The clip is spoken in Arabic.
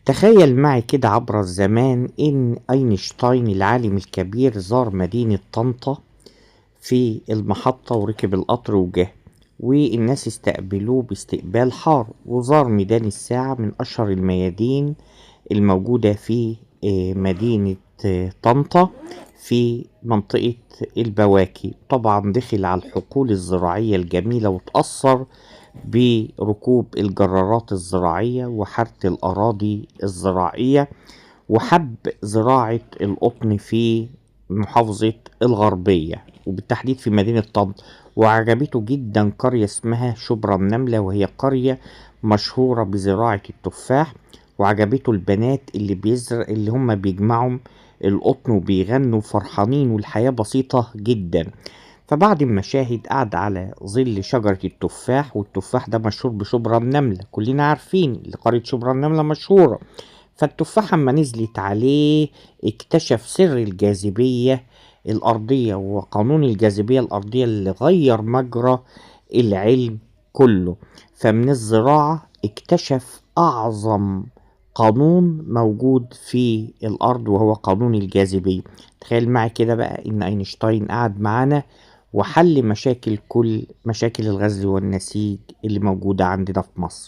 تخيل معي كده عبر الزمان إن أينشتاين العالم الكبير زار مدينة طنطا في المحطة وركب القطر وجه، والناس استقبلوه باستقبال حار، وزار ميدان الساعة من أشهر الميادين الموجودة في مدينة طنطا في منطقة البواكي. طبعا دخل على الحقول الزراعية الجميلة وتأثر بركوب الجرارات الزراعية وحرث الأراضي الزراعية، وحب زراعة القطن في محافظة الغربية وبالتحديد في مدينة طنطا. وعجبته جدا قرية اسمها شبرا النملة، وهي قرية مشهورة بزراعة التفاح. وعجبته البنات اللي هم بيجمعوا القطن وبيغنوا فرحانين، والحياة بسيطة جدا. فبعد المشاهد قعد على ظل شجرة التفاح، والتفاح ده مشهور بشبرا النملة، كلنا عارفين اللي قرية شبرا النملة مشهورة. فالتفاحة اما نزلت عليه اكتشف سر الجاذبية الأرضية وقانون الجاذبية الأرضية اللي غير مجرى العلم كله. فمن الزراعة اكتشف أعظم قانون موجود في الأرض، وهو قانون الجاذبية. تخيل معي كده بقى إن أينشتاين قعد معانا وحل كل مشاكل الغزل والنسيج اللي موجودة عندنا في مصر.